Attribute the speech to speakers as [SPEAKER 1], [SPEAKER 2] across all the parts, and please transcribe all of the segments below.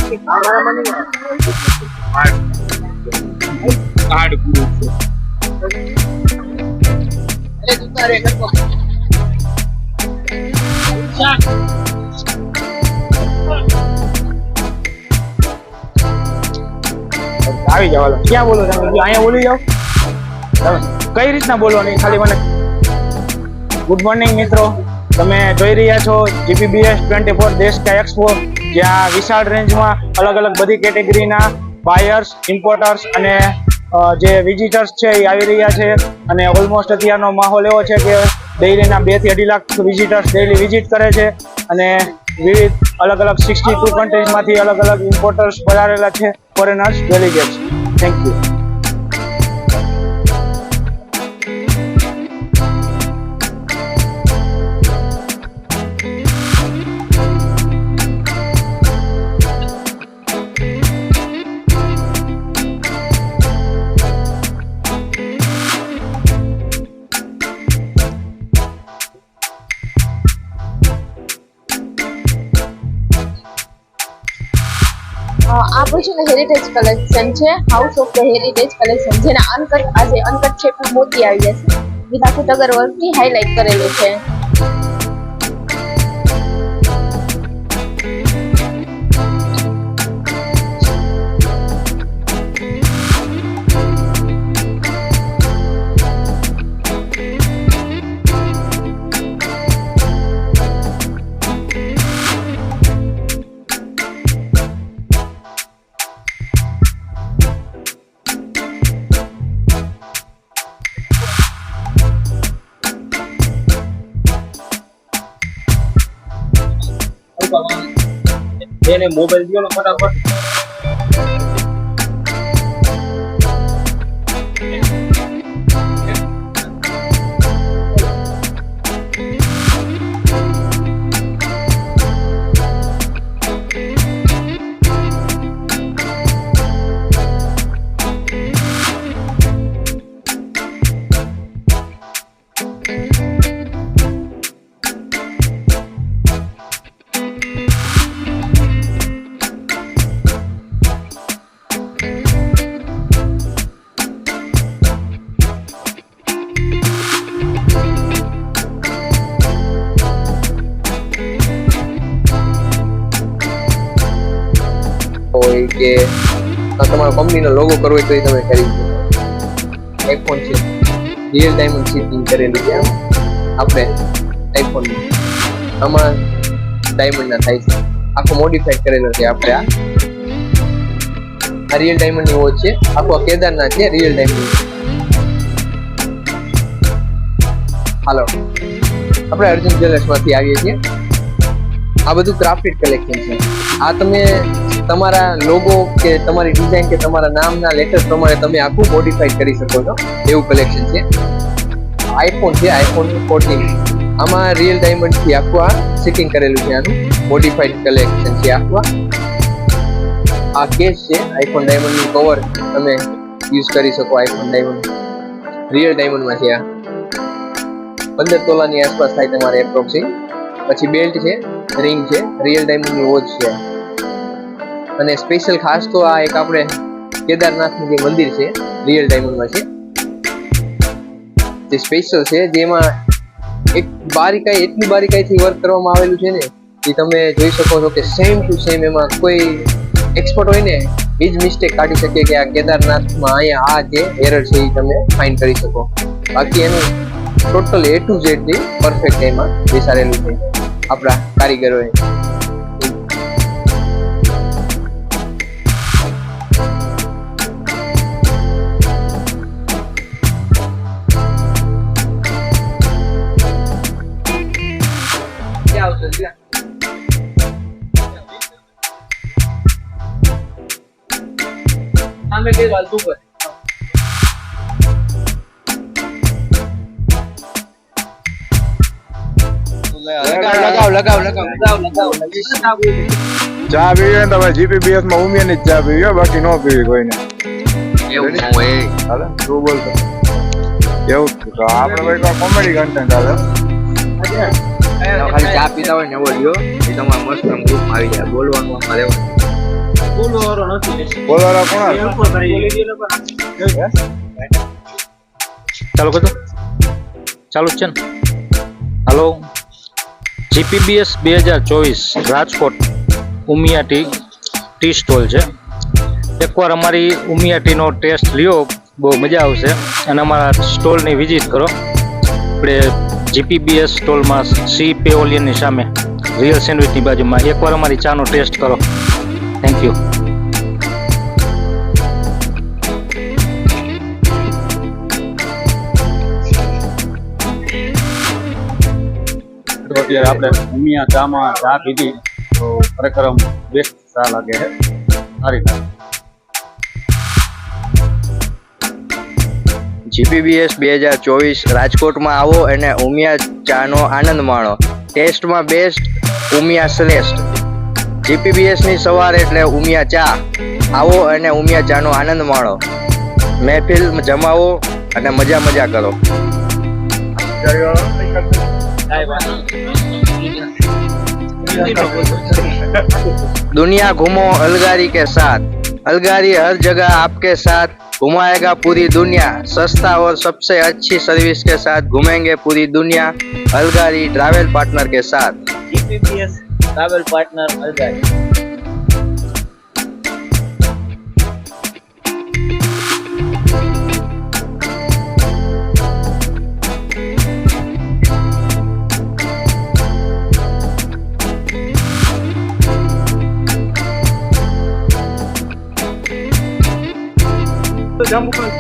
[SPEAKER 1] આવી જાવ ક્યાં બોલો તમે અહીંયા બોલી જાઓ તમે કઈ રીતના બોલવાની ખાલી મને ગુડ મોર્નિંગ મિત્રો તમે જોઈ રહ્યા છો GPBS 24 દેશ કા એક્સપો જ્યાં વિશાળ રેન્જમાં અલગ અલગ બધી કેટેગરીના બાયર્સ ઇમ્પોર્ટર્સ અને જે વિઝિટર્સ છે એ આવી રહ્યા છે અને ઓલમોસ્ટ અત્યારનો માહોલ એવો છે કે ડેઈલીના 2 થી 2.5 લાખ વિઝિટર્સ ડેઈલી વિઝિટ કરે છે અને વિવિધ અલગ અલગ 62 કન્ટ્રીઝમાંથી અલગ અલગ ઇમ્પોર્ટર્સ પધારેલા છે ફોરેનર્સ ડેલિગેટ્સ થેન્ક યુ
[SPEAKER 2] આ પછી હેરિટેજ કલેક્શન છે house of the heritage collection જેના અનકટ શેપના મોતી આવી જશે વિદાકુટ અગરવર્કથી હાઇલાઇટ કરેલું છે
[SPEAKER 1] એને મોબાઈલ દિયો ને ફટાફટ
[SPEAKER 3] કે તમારા કંપનીનો લોગો કરવો હોય તો એ તમે કરી શકો આઈફોન છે રિયલ ડાયમંડ સીટિંગ કરેલી છે આપણે આઈફોન આમાં ડાયમંડના થાય છે આખો મોડિફાઈડ કરેલો છે આપણે આ રિયલ ડાયમંડની વોચ છે આખો કેદારના છે રિયલ ડાયમંડ હાલો આપણે અર્જુન જ્વેલર્સમાંથી આવીએ છીએ આ બધું ક્રાફ્ટેડ કલેક્શન છે આ તમે તમારા લોગો કે તમારી ડિઝાઇન કે તમારા નામના લેટર પ્રમાણે તમે આખું મોડિફાઈડ કરી શકો છો એવું કલેક્શન છે આઈફોન છે આઈફોન 14 આમાં રિયલ ડાયમંડ થી આખું આ સેટિંગ કરેલું છે આનું મોડિફાઈડ કલેક્શન છે આખું આ કેસ છે આઈફોન ડાયમંડ નું કવર તમે યુઝ કરી શકો આઈફોન ડાયમંડ રિયલ ડાયમંડમાં છે આ 15 તોલાની આસપાસ થાય તમારે એપ્રોક્સિમ પછી બેલ્ટ છે રિંગ છે રિયલ ડાયમંડની વોચ છે અને સ્પેશિયલ ખાસ તો આ એક આપણે કેદારનાથનું જે મંદિર છે રિયલ ડાયમંડમાં છે જે સ્પેશિયલ છે જેમાં એક બારીકાઈ એટલી બારીકાઈથી વર્ક કરવામાં આવેલું છે ને એ તમે જોઈ શકો છો કે સેમ ટુ સેમ એમાં કોઈ એક્સપર્ટ હોય ને એ જ મિસ્ટેક કાઢી શકે કે આ કેદારનાથમાં અહીંયા આ જે એરર છે એ તમે ફાઇન્ડ કરી શકો બાકી એનું ટોટલ A to Z થી પરફેક્ટ એમાં બેસાડેલું છે આપણા કારીગરોએ સામે કઈ વાત ઉપર
[SPEAKER 4] ચા પીવી ને તમે GPBS માં ઉમિયાની ચા પીવી બાકી ન પીવી કોઈને
[SPEAKER 3] એવું ન હોય
[SPEAKER 4] હાલે તું બોલતો એવું આપણે ભાઈ કોમેડી કન્ટેન્ટ હાલે
[SPEAKER 3] ખાલી ચા પીતા હોય ને એવો લ્યો એ તમારા મસ્ત ગ્રુપમાં આવી જાય બોલવાનું આમાં રહેવાનું
[SPEAKER 1] બોલવાવાળો નથી.
[SPEAKER 4] બોલવાળા કોણ
[SPEAKER 1] એ
[SPEAKER 4] હતા?
[SPEAKER 1] ઉપર કરી દે.
[SPEAKER 5] ચાલુ કરજો. ચાલુ જ છે ને? હાલો. GPBS 2024 Rajkot Umiya tea stall છે. એકવાર અમારી ઉમિયા ટીનો ટેસ્ટ લ્યો, બહુ મજા આવશે. અને અમારા સ્ટોલની વિઝિટ કરો. આપણે જીપીબીએસ સ્ટોલમાં સી પેઓલિયનની સામે રિયલ સેન્ડવિચની બાજુમાં એકવાર અમારી ચાનો ટેસ્ટ કરો. Thank you.
[SPEAKER 6] તો અત્યારે આપણે ઉમિયા ચામાં ચા પીધી તો ખરેખર બેસ્ટ ચા લાગે છે, સારી લાગે.
[SPEAKER 3] જીપીબીએસ 2024 રાજકોટમાં આવો અને ઉમિયા ચાનો આનંદ માણો. ટેસ્ટમાં બેસ્ટ, ઉમિયા શ્રેષ્ઠ. જીપીબીએસની સવાર એટલે ઉમિયા ચા. આવો અને ઉમિયા ચાનો આનંદ માણો. મહેફિલ જમાવો અને મજા કરો. दुनिया घूमो अलगारी के साथ, अलगारी हर जगह आपके साथ घुमाएगा पूरी दुनिया. सस्ता और सबसे अच्छी सर्विस के साथ घूमेंगे पूरी दुनिया. अलगारी ट्रैवल पार्टनर के साथ.
[SPEAKER 1] GPBS travel partner Algari. જાંબુ પણ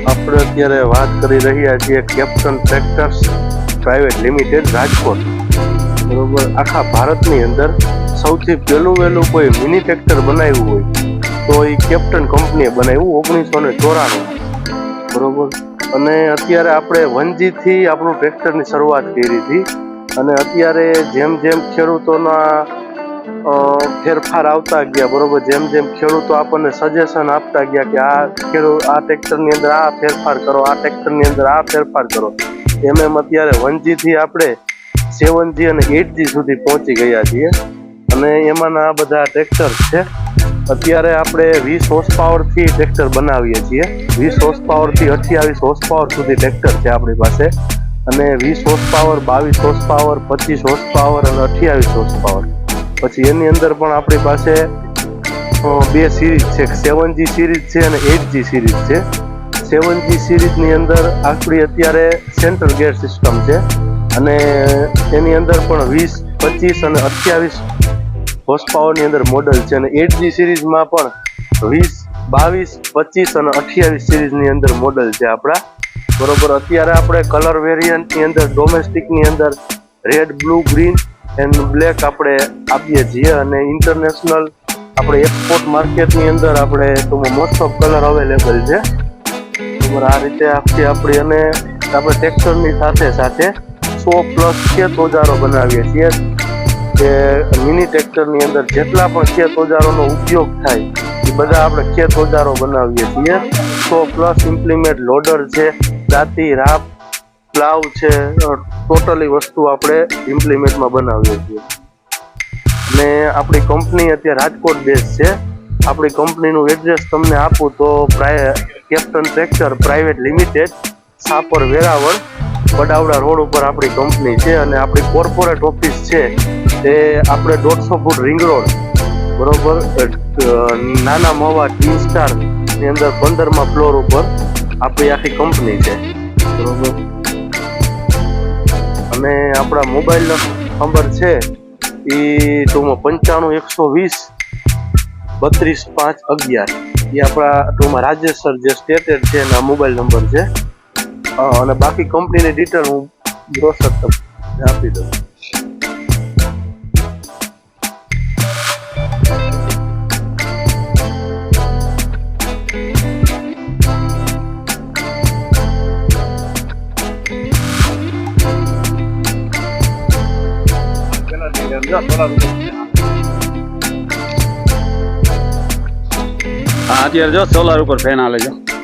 [SPEAKER 4] આપણે અત્યારે વાત કરી રહ્યા છીએ captain tractors private limited Rajkot. બરોબર, આખા ભારતની અંદર સૌથી પહેલું કોઈ મિની ટ્રેક્ટર બનાવ્યું હોય તો એ કેપ્ટન કંપનીએ બનાવ્યું 1994. બરોબર, અને અત્યારે આપણે 1G થી આપણું ટ્રેક્ટરની શરૂઆત કરી હતી. અને અત્યારે જેમ ખેડૂતોના ફેરફાર આવતા ગયા, બરોબર, જેમ ખેડૂતો આપણને સજેશન આપતા ગયા કે આ ટ્રેક્ટરની અંદર આ ફેરફાર કરો, આ ટ્રેક્ટરની અંદર આ ફેરફાર કરો, એમ અત્યારે 1G થી આપણે 7G અને 8G સુધી પહોંચી ગયા છીએ. અને એમાંના આ બધા ટ્રેક્ટર છે. અત્યારે આપણે 20 હોર્સ પાવર થી ટ્રેક્ટર બનાવીએ છીએ. 20 હોર્સ પાવર થી 28 હોર્સ પાવર સુધી ટ્રેક્ટર છે આપણી પાસે. અને 20 horse power, 22 horse power, 25 horse power અને 28 હોર્સ પાવર. પછી એની અંદર પણ આપણી પાસે બે સિરીઝ છે, 7G સિરીઝ છે અને 8G સિરીઝ છે. 7G સિરીઝની અંદર આપણી અત્યારે સેન્ટ્રલ ગેર સિસ્ટમ છે. અને એની અંદર પણ 20, 25 અને 28 હોર્સ પાવરની અંદર મોડલ છે. અને 8G સિરીઝમાં પણ 20, 22, 25 અને 28 સિરીઝની અંદર મોડલ છે આપણા. બરોબર, અત્યારે આપણે કલર વેરિયન્ટની અંદર ડોમેસ્ટિકની અંદર red, blue, green and black આપણે આપીએ છીએ. અને ઇન્ટરનેશનલ આપણે એક્સપોર્ટ માર્કેટની અંદર આપણે મોસ્ટ ઓફ કલર અવેલેબલ છે. બરાબર, આ રીતે આપણી અને આપણે ટ્રેક્ટરની સાથે 100+ ખેત ઓજારો બનાવીએ છીએ. કે મિની ટ્રેક્ટરની અંદર જેટલા પણ ખેત ઓજારોનો ઉપયોગ થાય એ બધા આપણે ખેત ઓજારો બનાવીએ છીએ. 100+ ઇમ્પ્લિમેન્ટ લોડર છે, દાંતી, રાપ, પ્લાવ છે, ટોટલી વસ્તુ આપણે ઇમ્પ્લિમેન્ટમાં બનાવીએ છીએ. ને આપણી કંપની અત્યારે રાજકોટ બેઝ છે. આપણી કંપનીનું એડ્રેસ તમને આપું તો captain tractor private limited, Sapar, Veraval, Badavada road ઉપર આપણી કંપની છે. અને આપણી કોર્પોરેટ ઓફિસ છે એ આપણે 150 ફૂટ રિંગ રોડ, બરોબર, નાના મવા ટી સ્ટાર ની અંદર 15મા ફ્લોર ઉપર આપણી આખી કંપની છે. બરોબર, અને આપણા મોબાઈલ નંબર છે એ 95 120 32 5 11. એ આપણા ટૂંકમાં રાજેશ સર જે સ્ટેટેડ છે એના મોબાઈલ નંબર છે. અને બાકી કંપનીની ડિટેલ હું બ્રોશર આપી દઉં.
[SPEAKER 6] જો સોલાર ઉપર હા અત્યારે જો સોલાર ઉપર ફેન હાલે છે